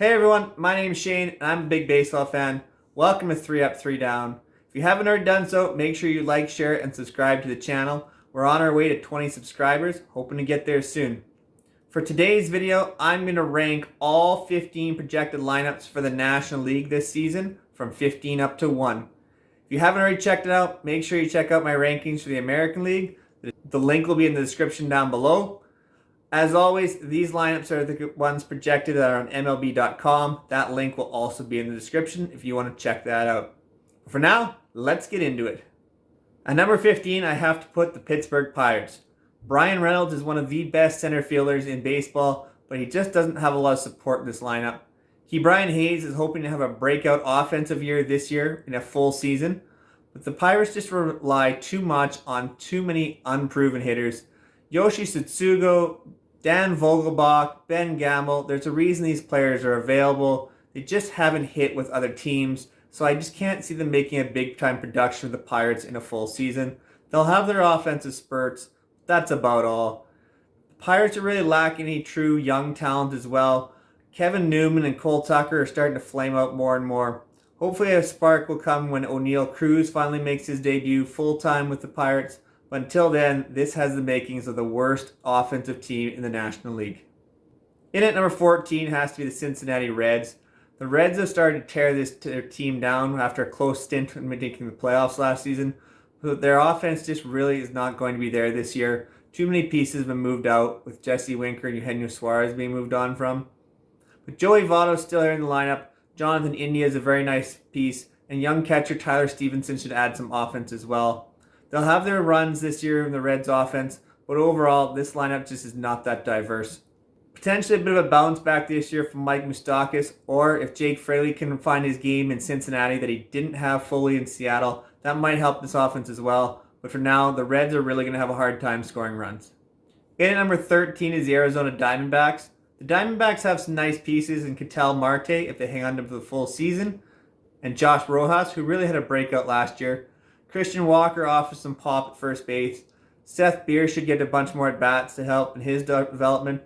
Hey everyone, my name is Shane and I'm a big baseball fan. Welcome to 3 Up, 3 Down. If you haven't already done so, make sure you like, share, and subscribe to the channel. We're on our way to 20 subscribers, hoping to get there soon. For today's video, I'm going to rank all 15 projected lineups for the National League this season from 15 up to 1. If you haven't already checked it out, make sure you check out my rankings for the American League. The link will be in the description down below. As always, these lineups are the ones projected that are on MLB.com. That link will also be in the description if you want to check that out. But for now, let's get into it. At number 15, I have to put the Pittsburgh Pirates. Bryan Reynolds is one of the best center fielders in baseball, but he just doesn't have a lot of support in this lineup. Brian Hayes is hoping to have a breakout offensive year this year in a full season, but the Pirates just rely too much on too many unproven hitters. Yoshi Tsutsugo, Dan Vogelbach, Ben Gamble, there's a reason these players are available. They just haven't hit with other teams, so I just can't see them making a big-time production of the Pirates in a full season. They'll have their offensive spurts. That's about all. The Pirates are really lacking any true young talent as well. Kevin Newman and Cole Tucker are starting to flame out more and more. Hopefully a spark will come when O'Neal Cruz finally makes his debut full-time with the Pirates. But until then, this has the makings of the worst offensive team in the National League. In at number 14 has to be the Cincinnati Reds. The Reds have started to tear their team down after a close stint in making the playoffs last season. But their offense just really is not going to be there this year. Too many pieces have been moved out, with Jesse Winker and Eugenio Suarez being moved on from. But Joey Votto is still here in the lineup. Jonathan India is a very nice piece. And young catcher Tyler Stevenson should add some offense as well. They'll have their runs this year in the Reds offense, but overall, this lineup just is not that diverse. Potentially a bit of a bounce back this year from Mike Moustakas, or if Jake Fraley can find his game in Cincinnati that he didn't have fully in Seattle, that might help this offense as well. But for now, the Reds are really going to have a hard time scoring runs. In at number 13 is the Arizona Diamondbacks. The Diamondbacks have some nice pieces in Ketel Marte if they hang on to the full season, and Josh Rojas, who really had a breakout last year. Christian Walker offers some pop at first base. Seth Beer should get a bunch more at-bats to help in his development.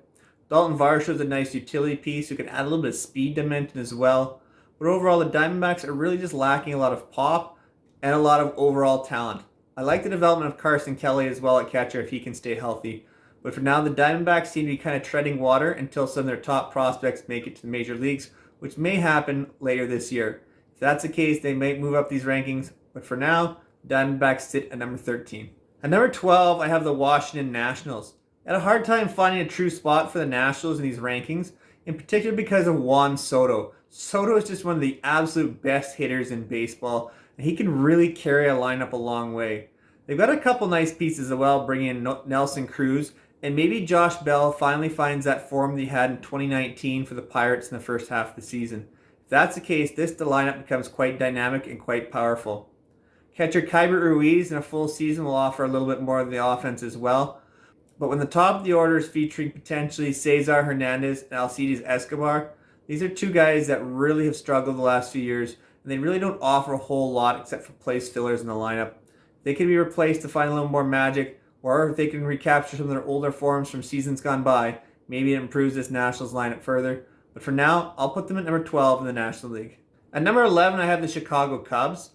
Dalton Varsho is a nice utility piece who can add a little bit of speed dimension as well. But overall, the Diamondbacks are really just lacking a lot of pop and a lot of overall talent. I like the development of Carson Kelly as well at catcher if he can stay healthy. But for now, the Diamondbacks seem to be kind of treading water until some of their top prospects make it to the major leagues, which may happen later this year. If that's the case, they may move up these rankings. But for now, Diamondbacks sit at number 13. At number 12, I have the Washington Nationals. I had a hard time finding a true spot for the Nationals in these rankings, in particular because of Juan Soto. Soto is just one of the absolute best hitters in baseball, and he can really carry a lineup a long way. They've got a couple nice pieces as well, bringing in Nelson Cruz, and maybe Josh Bell finally finds that form that he had in 2019 for the Pirates in the first half of the season. If that's the case, the lineup becomes quite dynamic and quite powerful. Catcher Keibert Ruiz in a full season will offer a little bit more of the offense as well. But when the top of the order is featuring potentially Cesar Hernandez and Alcides Escobar, these are two guys that really have struggled the last few years, and they really don't offer a whole lot except for place fillers in the lineup. They can be replaced to find a little more magic, or if they can recapture some of their older forms from seasons gone by, maybe it improves this Nationals lineup further. But for now, I'll put them at number 12 in the National League. At number 11, I have the Chicago Cubs.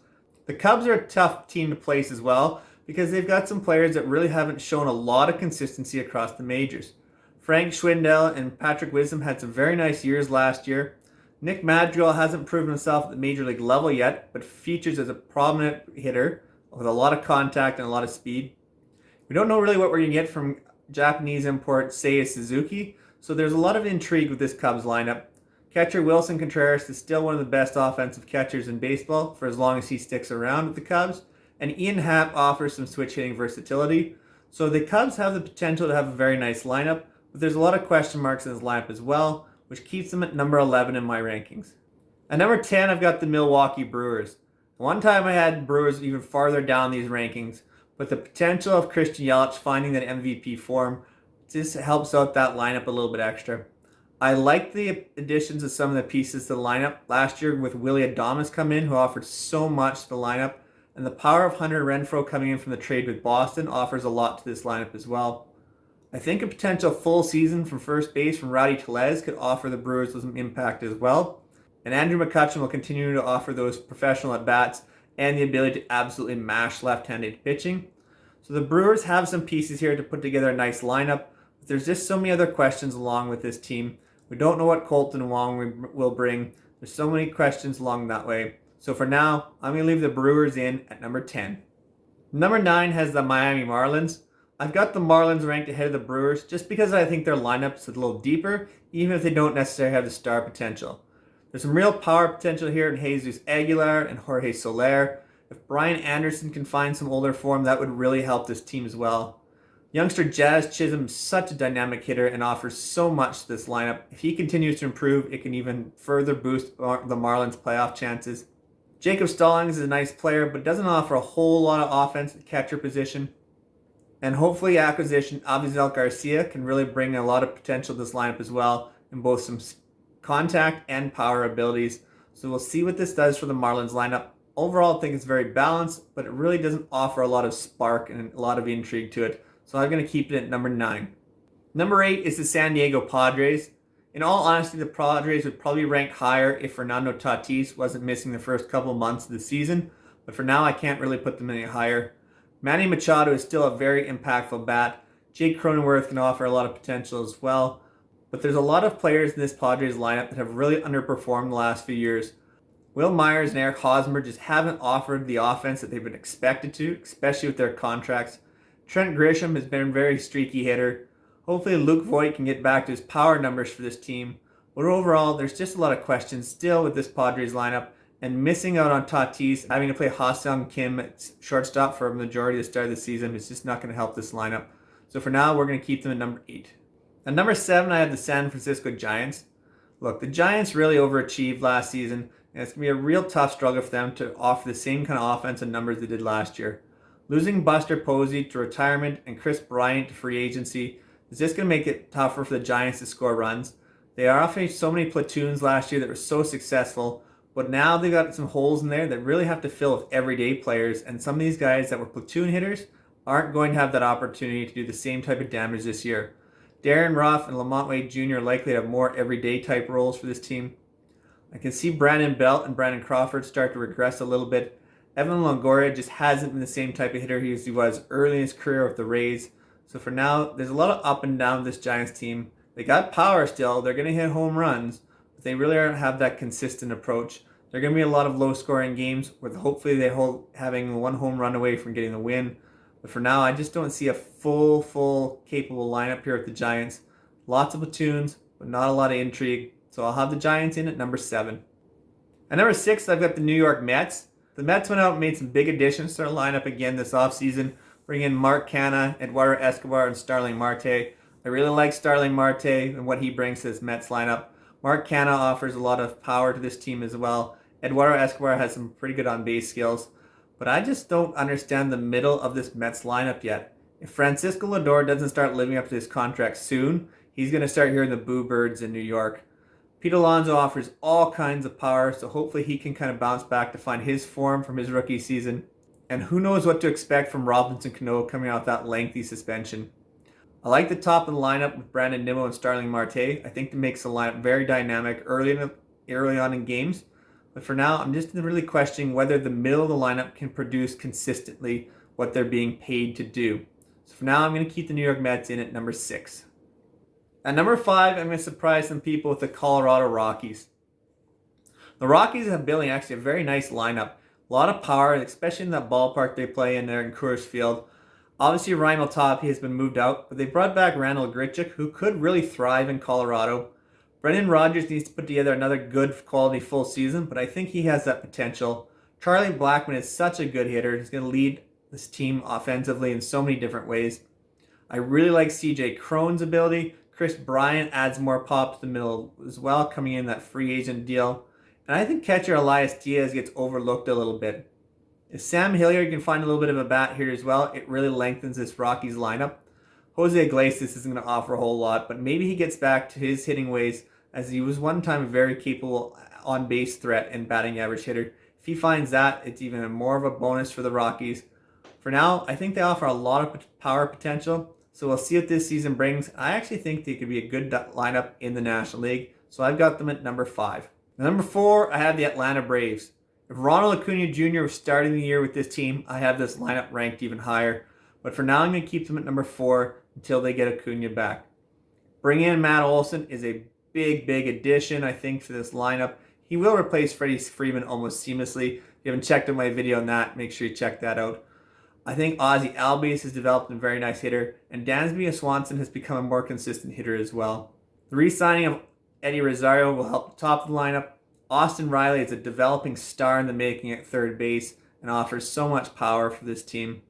The Cubs are a tough team to place as well because they've got some players that really haven't shown a lot of consistency across the majors. Frank Schwindel and Patrick Wisdom had some very nice years last year. Nick Madrigal hasn't proven himself at the major league level yet, but features as a prominent hitter with a lot of contact and a lot of speed. We don't know really what we're going to get from Japanese import Seiya Suzuki, so there's a lot of intrigue with this Cubs lineup. Catcher Wilson Contreras is still one of the best offensive catchers in baseball for as long as he sticks around with the Cubs, and Ian Happ offers some switch hitting versatility. So the Cubs have the potential to have a very nice lineup, but there's a lot of question marks in this lineup as well, which keeps them at number 11 in my rankings. At number 10, I've got the Milwaukee Brewers. One time I had Brewers even farther down these rankings, but the potential of Christian Yelich finding that MVP form just helps out that lineup a little bit extra. I like the additions of some of the pieces to the lineup. Last year with Willy Adames come in, who offered so much to the lineup. And the power of Hunter Renfroe coming in from the trade with Boston offers a lot to this lineup as well. I think a potential full season from first base from Rowdy Tellez could offer the Brewers some impact as well. And Andrew McCutchen will continue to offer those professional at-bats and the ability to absolutely mash left-handed pitching. So the Brewers have some pieces here to put together a nice lineup, but there's just so many other questions along with this team. We don't know what Colton Wong will bring. There's so many questions along that way. So for now, I'm going to leave the Brewers in at number 10. Number 9 has the Miami Marlins. I've got the Marlins ranked ahead of the Brewers just because I think their lineup's a little deeper, even if they don't necessarily have the star potential. There's some real power potential here in Jesus Aguilar and Jorge Soler. If Brian Anderson can find some older form, that would really help this team as well. Youngster Jazz Chisholm is such a dynamic hitter and offers so much to this lineup. If he continues to improve, it can even further boost the Marlins' playoff chances. Jacob Stallings is a nice player, but doesn't offer a whole lot of offense at the catcher position. And hopefully acquisition Avizel Garcia can really bring a lot of potential to this lineup as well in both some contact and power abilities. So we'll see what this does for the Marlins lineup. Overall, I think it's very balanced, but it really doesn't offer a lot of spark and a lot of intrigue to it. So I'm going to keep it at number 9. Number 8 is the San Diego Padres. In all honesty, the Padres would probably rank higher if Fernando Tatis wasn't missing the first couple months of the season. But for now, I can't really put them any higher. Manny Machado is still a very impactful bat. Jake Cronenworth can offer a lot of potential as well. But there's a lot of players in this Padres lineup that have really underperformed the last few years. Will Myers and Eric Hosmer just haven't offered the offense that they've been expected to, especially with their contracts. Trent Grisham has been a very streaky hitter. Hopefully Luke Voigt can get back to his power numbers for this team. But overall, there's just a lot of questions still with this Padres lineup, and missing out on Tatis, having to play Ha-Seong Kim at shortstop for a majority of the start of the season is just not going to help this lineup. So for now, we're going to keep them at number 8. At number 7, I have the San Francisco Giants. Look, the Giants really overachieved last season, and it's going to be a real tough struggle for them to offer the same kind of offensive numbers they did last year. Losing Buster Posey to retirement and Chris Bryant to free agency is just going to make it tougher for the Giants to score runs. They are offering so many platoons last year that were so successful, but now they've got some holes in there that really have to fill with everyday players, and some of these guys that were platoon hitters aren't going to have that opportunity to do the same type of damage this year. Darren Ruff and Lamont Wade Jr. likely to have more everyday type roles for this team. I can see Brandon Belt and Brandon Crawford start to regress a little bit. Evan Longoria just hasn't been the same type of hitter he was early in his career with the Rays. So for now, there's a lot of up and down with this Giants team. They got power still. They're going to hit home runs, but they really don't have that consistent approach. There are going to be a lot of low-scoring games with hopefully they hold having one home run away from getting the win. But for now, I just don't see a full capable lineup here with the Giants. Lots of platoons, but not a lot of intrigue. So I'll have the Giants in at number 7. At number 6, I've got the New York Mets. The Mets went out and made some big additions to their lineup again this offseason, bringing in Mark Canha, Eduardo Escobar, and Starling Marte. I really like Starling Marte and what he brings to this Mets lineup. Mark Canha offers a lot of power to this team as well. Eduardo Escobar has some pretty good on-base skills. But I just don't understand the middle of this Mets lineup yet. If Francisco Lindor doesn't start living up to his contract soon, he's going to start hearing the boo birds in New York. Pete Alonso offers all kinds of power, so hopefully he can kind of bounce back to find his form from his rookie season. And who knows what to expect from Robinson Cano coming out that lengthy suspension. I like the top of the lineup with Brandon Nimmo and Starling Marte. I think it makes the lineup very dynamic early on in games. But for now, I'm just really questioning whether the middle of the lineup can produce consistently what they're being paid to do. So for now, I'm going to keep the New York Mets in at number 6. At number 5, I'm going to surprise some people with the Colorado Rockies. The Rockies have building actually a very nice lineup. A lot of power, especially in that ballpark they play in there in Coors Field. Obviously, Ryan Maltapi has been moved out, but they brought back Randall Grichuk, who could really thrive in Colorado. Brendan Rodgers needs to put together another good quality full season, but I think he has that potential. Charlie Blackmon is such a good hitter. He's going to lead this team offensively in so many different ways. I really like CJ Cron's ability. Chris Bryant adds more pop to the middle as well, coming in that free agent deal. And I think catcher Elias Diaz gets overlooked a little bit. If Sam Hilliard can find a little bit of a bat here as well, it really lengthens this Rockies lineup. Jose Iglesias isn't going to offer a whole lot, but maybe he gets back to his hitting ways, as he was one time a very capable on-base threat and batting average hitter. If he finds that, it's even more of a bonus for the Rockies. For now, I think they offer a lot of power potential, So we'll see what this season brings. I actually think they could be a good lineup in the National League. So I've got them at number 5. Number 4, I have the Atlanta Braves. If Ronald Acuna Jr. was starting the year with this team, I have this lineup ranked even higher. But for now, I'm going to keep them at number 4 until they get Acuna back. Bringing in Matt Olson is a big addition, I think, to this lineup. He will replace Freddie Freeman almost seamlessly. If you haven't checked out my video on that, make sure you check that out. I think Ozzie Albies has developed a very nice hitter, and Dansby Swanson has become a more consistent hitter as well. The re-signing of Eddie Rosario will help the top of the lineup. Austin Riley is a developing star in the making at third base and offers so much power for this team.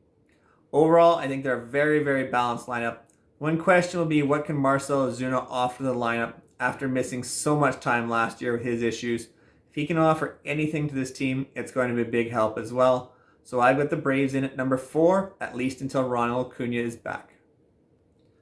Overall, I think they're a very balanced lineup. One question will be, what can Marcell Ozuna offer the lineup after missing so much time last year with his issues? If he can offer anything to this team, it's going to be a big help as well. So I've got the Braves in at number 4, at least until Ronald Acuna is back.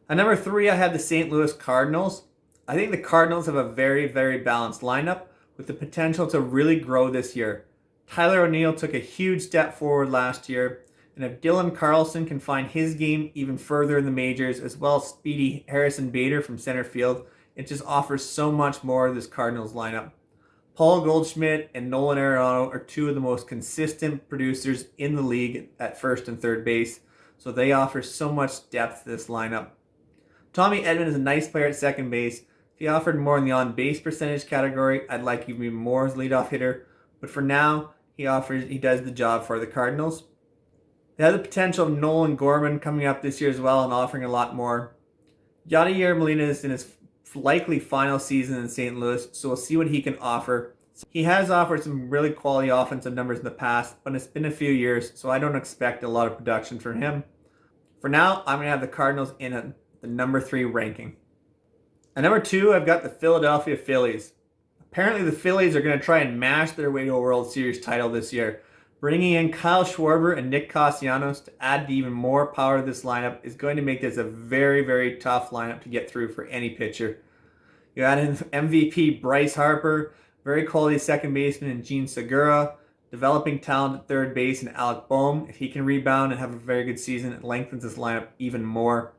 At number 3, I have the St. Louis Cardinals. I think the Cardinals have a very balanced lineup with the potential to really grow this year. Tyler O'Neill took a huge step forward last year, and if Dylan Carlson can find his game even further in the majors, as well as speedy Harrison Bader from center field, it just offers so much more of this Cardinals lineup. Paul Goldschmidt and Nolan Arenado are two of the most consistent producers in the league at first and third base, so they offer so much depth to this lineup. Tommy Edman is a nice player at second base. If he offered more in the on-base percentage category, I'd like him even more as leadoff hitter, but for now, he does the job for the Cardinals. They have the potential of Nolan Gorman coming up this year as well and offering a lot more. Yadier Molina is in his likely final season in St. Louis, so we'll see what he can offer. He has offered some really quality offensive numbers in the past, but it's been a few years, so I don't expect a lot of production from him. For now, I'm going to have the Cardinals in at the number 3 ranking. At number 2, I've got the Philadelphia Phillies. Apparently the Phillies are going to try and mash their way to a World Series title this year. Bringing in Kyle Schwarber and Nick Castellanos to add even more power to this lineup is going to make this a very tough lineup to get through for any pitcher. You add in MVP Bryce Harper, very quality second baseman in Gene Segura, developing talent at third base in Alec Boehm. If he can rebound and have a very good season, it lengthens this lineup even more.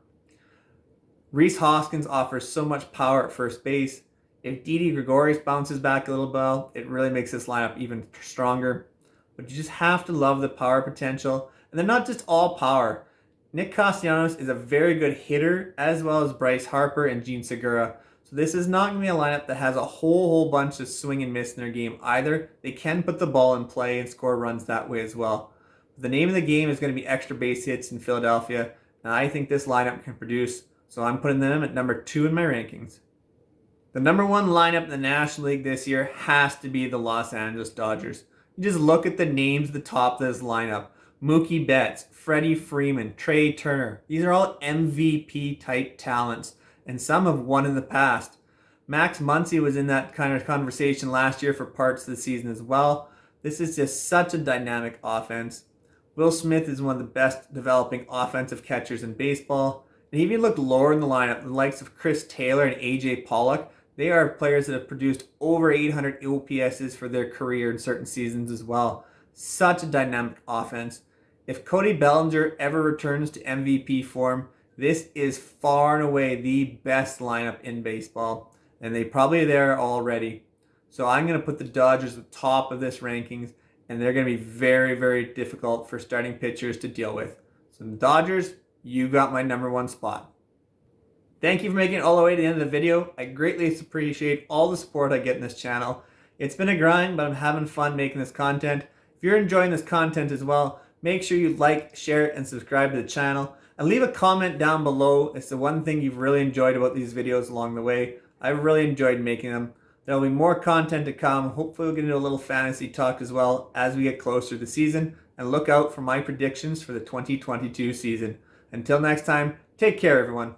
Rhys Hoskins offers so much power at first base. If Didi Gregorius bounces back a little bit, it really makes this lineup even stronger. But you just have to love the power potential. And they're not just all power. Nick Castellanos is a very good hitter, as well as Bryce Harper and Gene Segura. So this is not going to be a lineup that has a whole bunch of swing and miss in their game either. They can put the ball in play and score runs that way as well. But the name of the game is going to be extra base hits in Philadelphia. And I think this lineup can produce. So I'm putting them at number 2 in my rankings. The number 1 lineup in the National League this year has to be the Los Angeles Dodgers. You just look at the names at the top of this lineup. Mookie Betts, Freddie Freeman, Trey Turner. These are all MVP type talents, and some have won in the past. Max Muncy was in that kind of conversation last year for parts of the season as well. This is just such a dynamic offense. Will Smith is one of the best developing offensive catchers in baseball. And even look lower in the lineup, the likes of Chris Taylor and AJ Pollock, they are players that have produced over 800 OPSs for their career in certain seasons as well. Such a dynamic offense. If Cody Bellinger ever returns to MVP form, this is far and away the best lineup in baseball. And they probably are there already. So I'm going to put the Dodgers at the top of this rankings, and they're going to be very difficult for starting pitchers to deal with. So the Dodgers, you got my number 1 spot. Thank you for making it all the way to the end of the video. I greatly appreciate all the support I get in this channel. It's been a grind, but I'm having fun making this content. If you're enjoying this content as well, make sure you like, share it, and subscribe to the channel. And leave a comment down below. It's the one thing you've really enjoyed about these videos along the way. I've really enjoyed making them. There'll be more content to come. Hopefully we'll get into a little fantasy talk as well as we get closer to the season. And look out for my predictions for the 2022 season. Until next time, take care everyone.